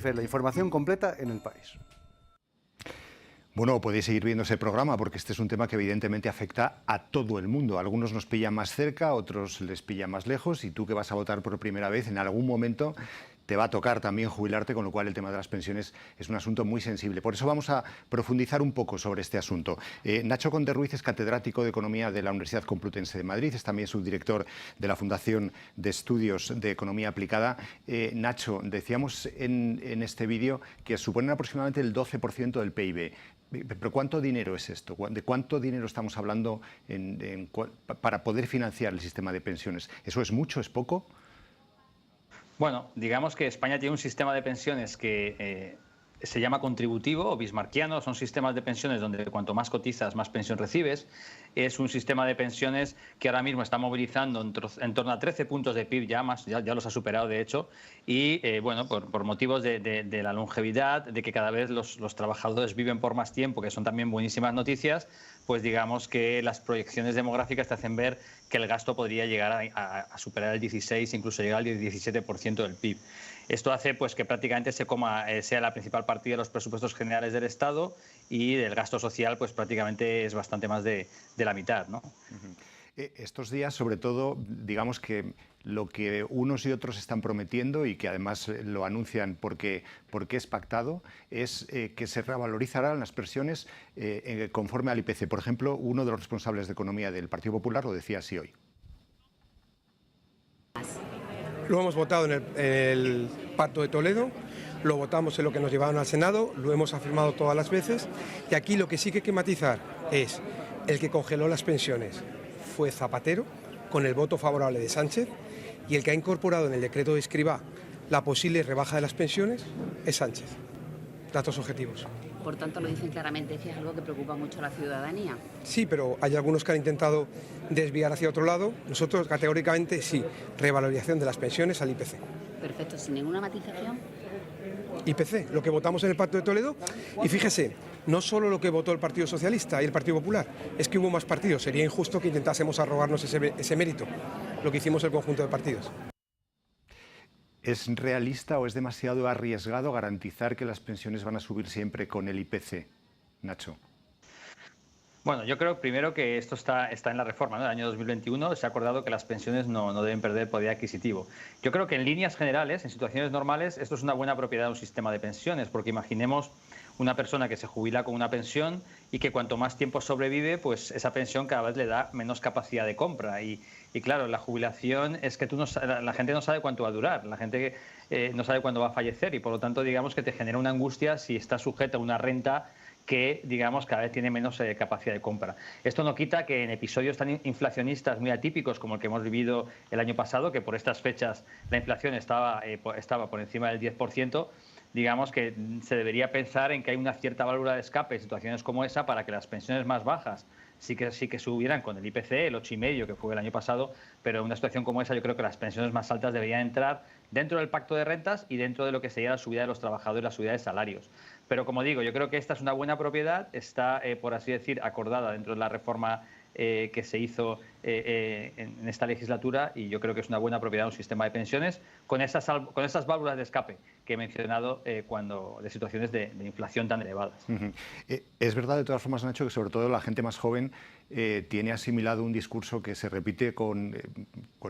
La información completa en El País. Bueno, podéis seguir viendo ese programa porque este es un tema que evidentemente afecta a todo el mundo. A algunos nos pilla más cerca, a otros les pilla más lejos, y tú que vas a votar por primera vez, en algún momento te va a tocar también jubilarte, con lo cual el tema de las pensiones es un asunto muy sensible. Por eso vamos a profundizar un poco sobre este asunto. Nacho Conde Ruiz es catedrático de Economía de la Universidad Complutense de Madrid, es también subdirector de la Fundación de Estudios de Economía Aplicada. Nacho, decíamos en este vídeo que suponen aproximadamente el 12% del PIB. ¿Pero cuánto dinero es esto? ¿De cuánto dinero estamos hablando para poder financiar el sistema de pensiones? ¿Eso es mucho, es poco? Bueno, digamos que España tiene un sistema de pensiones que se llama contributivo o bismarquiano. Son sistemas de pensiones donde cuanto más cotizas, más pensión recibes. Es un sistema de pensiones que ahora mismo está movilizando en torno a 13 puntos de PIB, ya los ha superado de hecho, y bueno, por motivos de la longevidad, de que cada vez los trabajadores viven por más tiempo, que son también buenísimas noticias, pues digamos que las proyecciones demográficas te hacen ver que el gasto podría llegar a superar el 16, incluso llegar al 17% del PIB. Esto hace pues que prácticamente sea la principal partida de los presupuestos generales del Estado, y del gasto social pues prácticamente es bastante más de la mitad, ¿no? Estos días, sobre todo, digamos que lo que unos y otros están prometiendo, y que además lo anuncian porque es pactado, es que se revalorizarán las pensiones conforme al IPC. Por ejemplo, uno de los responsables de Economía del Partido Popular lo decía así hoy. Lo hemos votado en el Pacto de Toledo, lo votamos en lo que nos llevaron al Senado, lo hemos afirmado todas las veces, y aquí lo que sí que hay que matizar es: el que congeló las pensiones fue Zapatero, con el voto favorable de Sánchez, y el que ha incorporado en el decreto de Escrivá la posible rebaja de las pensiones es Sánchez. Datos objetivos. Por tanto, lo dicen claramente, que es algo que preocupa mucho a la ciudadanía. Sí, pero hay algunos que han intentado desviar hacia otro lado. Nosotros, categóricamente, sí, revalorización de las pensiones al IPC. Perfecto, sin ninguna matización. IPC, lo que votamos en el Pacto de Toledo. Y fíjese, no solo lo que votó el Partido Socialista y el Partido Popular, es que hubo más partidos. Sería injusto que intentásemos arrogarnos ese mérito, lo que hicimos el conjunto de partidos. ¿Es realista o es demasiado arriesgado garantizar que las pensiones van a subir siempre con el IPC, Nacho? Bueno, yo creo primero que esto está en la reforma, ¿no? Del año 2021 se ha acordado que las pensiones no deben perder poder adquisitivo. Yo creo que en líneas generales, en situaciones normales, esto es una buena propiedad de un sistema de pensiones, porque imaginemos una persona que se jubila con una pensión y que cuanto más tiempo sobrevive, pues esa pensión cada vez le da menos capacidad de compra. Y claro, la jubilación es que la gente no sabe cuánto va a durar, la gente no sabe cuándo va a fallecer, y por lo tanto digamos que te genera una angustia si estás sujeta a una renta que, digamos, cada vez tiene menos capacidad de compra. Esto no quita que en episodios tan inflacionistas muy atípicos como el que hemos vivido el año pasado, que por estas fechas la inflación estaba por encima del 10%, digamos que se debería pensar en que hay una cierta válvula de escape en situaciones como esa para que las pensiones más bajas sí que subieran con el IPC, el 8,5 que fue el año pasado, pero en una situación como esa yo creo que las pensiones más altas deberían entrar dentro del pacto de rentas y dentro de lo que sería la subida de los trabajadores, la subida de salarios. Pero como digo, yo creo que esta es una buena propiedad, está, por así decir, acordada dentro de la reforma que se hizo en esta legislatura, y yo creo que es una buena propiedad de un sistema de pensiones con esas válvulas de escape que he mencionado de situaciones de inflación tan elevadas. Es verdad, de todas formas, Nacho, que sobre todo la gente más joven tiene asimilado un discurso que se repite con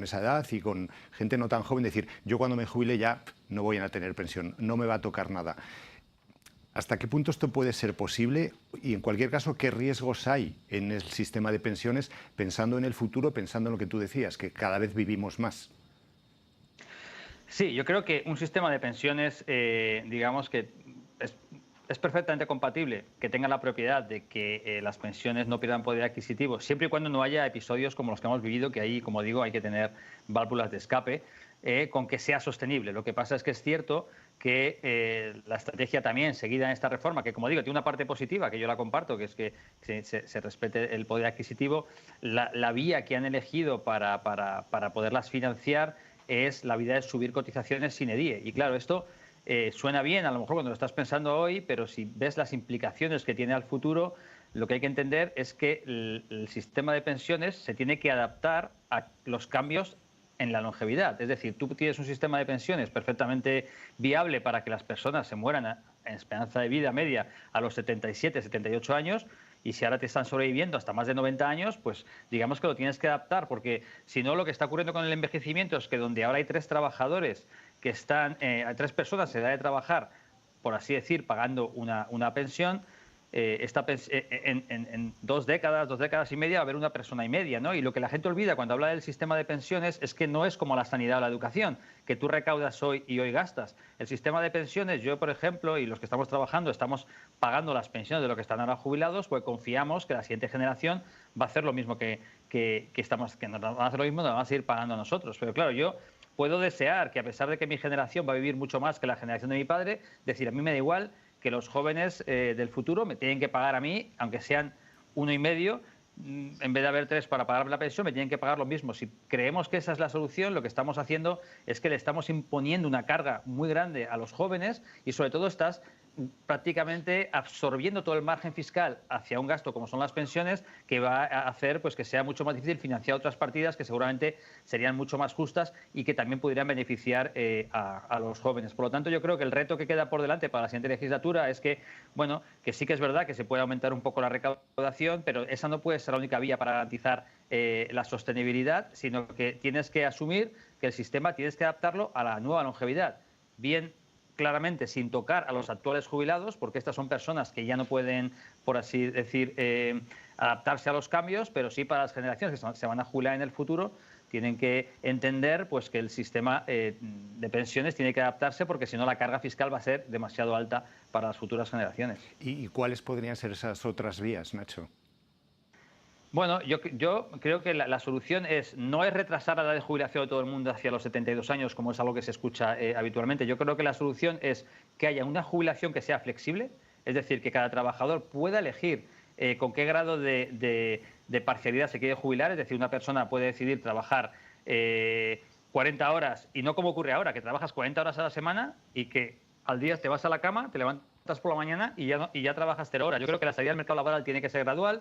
esa edad y con gente no tan joven, decir, yo cuando me jubile ya no voy a tener pensión, no me va a tocar nada. ¿Hasta qué punto esto puede ser posible? Y en cualquier caso, ¿qué riesgos hay en el sistema de pensiones pensando en el futuro, pensando en lo que tú decías, que cada vez vivimos más? Sí, yo creo que un sistema de pensiones, digamos que es perfectamente compatible que tenga la propiedad de que las pensiones no pierdan poder adquisitivo, siempre y cuando no haya episodios como los que hemos vivido, que ahí, como digo, hay que tener válvulas de escape, con que sea sostenible. Lo que pasa es que es cierto que la estrategia también seguida en esta reforma, que como digo, tiene una parte positiva, que yo la comparto, que es que se respete el poder adquisitivo, la vía que han elegido para poderlas financiar es la vía de subir cotizaciones sine die. Y claro, esto suena bien a lo mejor cuando lo estás pensando hoy, pero si ves las implicaciones que tiene al futuro, lo que hay que entender es que el sistema de pensiones se tiene que adaptar a los cambios en la longevidad. Es decir, tú tienes un sistema de pensiones perfectamente viable para que las personas se mueran en esperanza de vida media a los 77, 78 años, y si ahora te están sobreviviendo hasta más de 90 años, pues digamos que lo tienes que adaptar, porque si no, lo que está ocurriendo con el envejecimiento es que donde ahora hay 3 trabajadores que están, hay 3 personas en edad de trabajar, por así decir, pagando una pensión, en 2 décadas y media va a haber una persona y media, ¿no? Y lo que la gente olvida cuando habla del sistema de pensiones es que no es como la sanidad o la educación, que tú recaudas hoy y hoy gastas. El sistema de pensiones, yo por ejemplo, y los que estamos trabajando, estamos pagando las pensiones de los que están ahora jubilados, pues confiamos que la siguiente generación va a hacer lo mismo que nos van a hacer lo mismo, nos van a seguir pagando a nosotros. Pero claro, yo puedo desear que, a pesar de que mi generación va a vivir mucho más que la generación de mi padre, decir, a mí me da igual que los jóvenes del futuro me tienen que pagar a mí, aunque sean 1,5, en vez de haber 3 para pagar la pensión, me tienen que pagar lo mismo. Si creemos que esa es la solución, lo que estamos haciendo es que le estamos imponiendo una carga muy grande a los jóvenes y sobre todo estás prácticamente absorbiendo todo el margen fiscal hacia un gasto como son las pensiones, que va a hacer pues que sea mucho más difícil financiar otras partidas que seguramente serían mucho más justas y que también pudieran beneficiar a los jóvenes. Por lo tanto, yo creo que el reto que queda por delante para la siguiente legislatura es que, bueno, que sí que es verdad que se puede aumentar un poco la recaudación, pero esa no puede ser la única vía para garantizar la sostenibilidad, sino que tienes que asumir que el sistema tienes que adaptarlo a la nueva longevidad. Bien, claramente sin tocar a los actuales jubilados, porque estas son personas que ya no pueden, por así decir, adaptarse a los cambios, pero sí para las generaciones que se van a jubilar en el futuro, tienen que entender pues, que el sistema de pensiones tiene que adaptarse, porque si no la carga fiscal va a ser demasiado alta para las futuras generaciones. ¿Y cuáles podrían ser esas otras vías, Nacho? Bueno, yo creo que la solución no es retrasar la edad de jubilación de todo el mundo hacia los 72 años, como es algo que se escucha habitualmente. Yo creo que la solución es que haya una jubilación que sea flexible, es decir, que cada trabajador pueda elegir con qué grado de parcialidad se quiere jubilar. Es decir, una persona puede decidir trabajar 40 horas y no como ocurre ahora, que trabajas 40 horas a la semana y que al día te vas a la cama, te levantas por la mañana y ya trabajas 0 horas. Yo creo que la salida al mercado laboral tiene que ser gradual.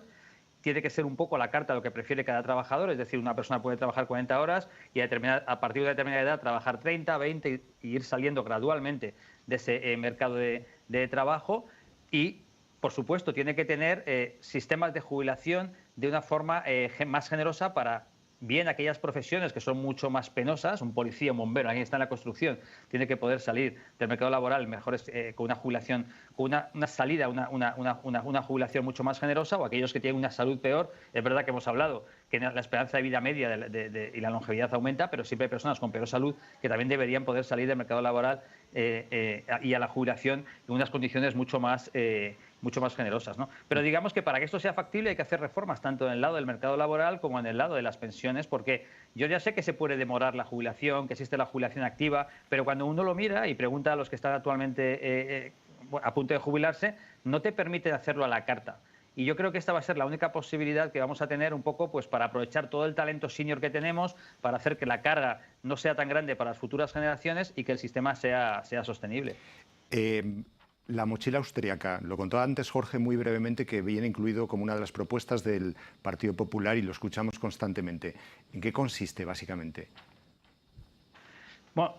Tiene que ser un poco a la carta de lo que prefiere cada trabajador, es decir, una persona puede trabajar 40 horas y a partir de determinada edad trabajar 30, 20 y ir saliendo gradualmente de ese mercado de trabajo y, por supuesto, tiene que tener sistemas de jubilación de una forma más generosa para bien aquellas profesiones que son mucho más penosas, un policía, un bombero, alguien que está en la construcción, tiene que poder salir del mercado laboral mejor con una jubilación, con una salida, una jubilación mucho más generosa, o aquellos que tienen una salud peor. Es verdad que hemos hablado que la esperanza de vida media y la longevidad aumenta, pero siempre hay personas con peor salud que también deberían poder salir del mercado laboral y a la jubilación en unas condiciones mucho más generosas, ¿no? Pero digamos que para que esto sea factible hay que hacer reformas tanto en el lado del mercado laboral como en el lado de las pensiones, porque yo ya sé que se puede demorar la jubilación, que existe la jubilación activa, pero cuando uno lo mira y pregunta a los que están actualmente a punto de jubilarse, no te permiten hacerlo a la carta. Y yo creo que esta va a ser la única posibilidad que vamos a tener un poco pues para aprovechar todo el talento senior que tenemos, para hacer que la carga no sea tan grande para las futuras generaciones y que el sistema sea sostenible. La mochila austríaca, lo contó antes Jorge muy brevemente, que viene incluido como una de las propuestas del Partido Popular y lo escuchamos constantemente. ¿En qué consiste básicamente? Bueno,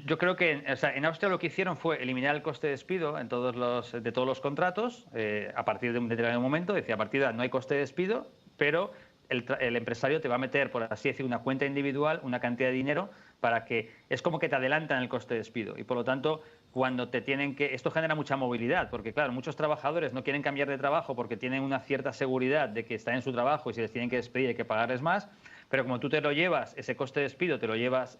yo creo que en Austria lo que hicieron fue eliminar el coste de despido de todos los contratos a partir de un determinado momento. Decía, a partir de ahora no hay coste de despido, pero el empresario te va a meter, por así decir, una cuenta individual, una cantidad de dinero, para que es como que te adelantan el coste de despido. Y por lo tanto, cuando te tienen que... Esto genera mucha movilidad, porque claro, muchos trabajadores no quieren cambiar de trabajo porque tienen una cierta seguridad de que están en su trabajo y si les tienen que despedir hay que pagarles más. Pero como tú te lo llevas, ese coste de despido te lo llevas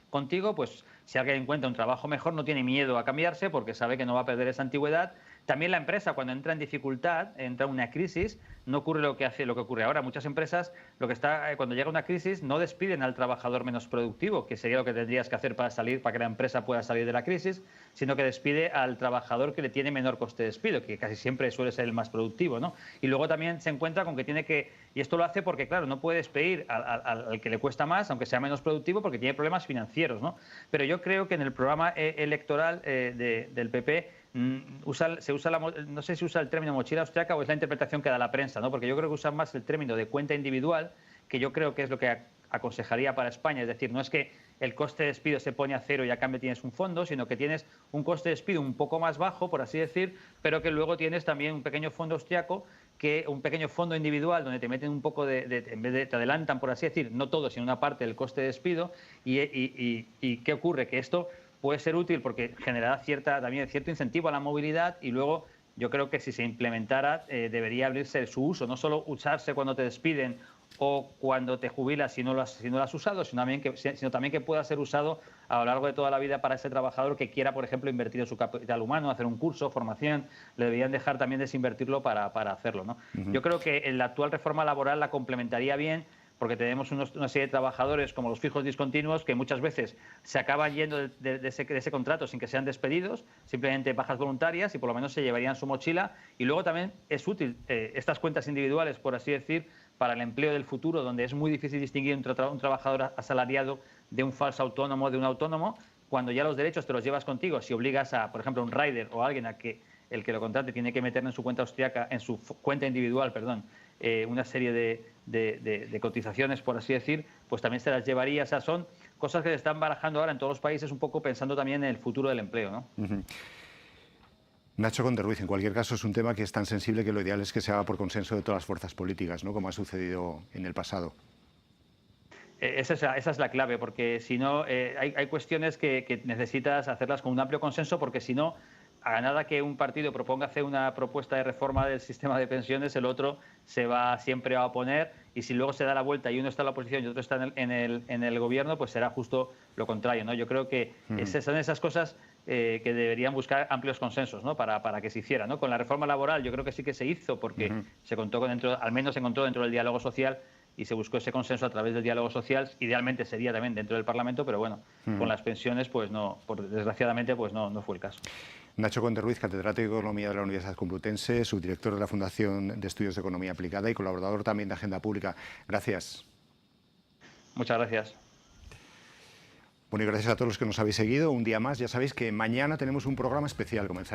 contigo, pues si alguien encuentra un trabajo mejor no tiene miedo a cambiarse porque sabe que no va a perder esa antigüedad. También la empresa, cuando entra en dificultad, entra en una crisis, no ocurre lo que ocurre ahora. Muchas empresas, cuando llega una crisis, no despiden al trabajador menos productivo, que sería lo que tendrías que hacer para que la empresa pueda salir de la crisis, sino que despide al trabajador que le tiene menor coste de despido, que casi siempre suele ser el más productivo, ¿no? Y luego también se encuentra con que tiene que... Y esto lo hace porque, claro, no puede despedir al que le cuesta más, aunque sea menos productivo, porque tiene problemas financieros, ¿no? Pero yo creo que en el programa electoral del PP no sé si usa el término mochila austriaca o es la interpretación que da la prensa, ¿no? Porque yo creo que usan más el término de cuenta individual, que yo creo que es lo que aconsejaría para España. Es decir, no es que el coste de despido se pone a cero y a cambio tienes un fondo, sino que tienes un coste de despido un poco más bajo, por así decir, pero que luego tienes también un pequeño fondo austriaco, un pequeño fondo individual donde te meten un poco en vez de te adelantan, por así decir, no todo, sino una parte del coste de despido. ¿Y qué ocurre? Que esto puede ser útil porque generará también cierto incentivo a la movilidad, y luego yo creo que si se implementara debería abrirse su uso, no solo usarse cuando te despiden o cuando te jubilas si no lo has usado, sino también que pueda ser usado a lo largo de toda la vida para ese trabajador que quiera, por ejemplo, invertir en su capital humano, hacer un curso, formación. Le deberían dejar también desinvertirlo para hacerlo, ¿no? Yo creo que la actual reforma laboral la complementaría bien, porque tenemos una serie de trabajadores como los fijos discontinuos que muchas veces se acaban yendo de ese contrato sin que sean despedidos, simplemente bajas voluntarias, y por lo menos se llevarían su mochila. Y luego también es útil estas cuentas individuales, por así decir, para el empleo del futuro, donde es muy difícil distinguir entre un trabajador asalariado de un falso autónomo, de un autónomo, cuando ya los derechos te los llevas contigo. Si obligas a, por ejemplo, un rider o a alguien a que el que lo contrate tiene que meter en su cuenta austriaca, en su cuenta individual, perdón, una serie de cotizaciones, por así decir, pues también se las llevaría. O sea, son cosas que se están barajando ahora en todos los países, un poco pensando también en el futuro del empleo, ¿no? Nacho Conde Ruiz, en cualquier caso es un tema que es tan sensible que lo ideal es que se haga por consenso de todas las fuerzas políticas, ¿no?, como ha sucedido en el pasado. Esa es la clave, porque si no, hay cuestiones que necesitas hacerlas con un amplio consenso, porque si no, a nada que un partido proponga hacer una propuesta de reforma del sistema de pensiones, el otro se va siempre a oponer, y si luego se da la vuelta y uno está en la oposición y otro está en el gobierno, pues será justo lo contrario, ¿no? Yo creo que son esas cosas que deberían buscar amplios consensos, ¿no?, para que se hiciera, ¿no? Con la reforma laboral yo creo que sí que se hizo, porque se contó al menos se encontró dentro del diálogo social y se buscó ese consenso a través del diálogo social. Idealmente sería también dentro del Parlamento, pero bueno, con las pensiones, pues no, desgraciadamente, pues no fue el caso. Nacho Conde Ruiz, catedrático de Economía de la Universidad Complutense, subdirector de la Fundación de Estudios de Economía Aplicada y colaborador también de Agenda Pública. Gracias. Muchas gracias. Bueno, y gracias a todos los que nos habéis seguido un día más. Ya sabéis que mañana tenemos un programa especial. Comenzará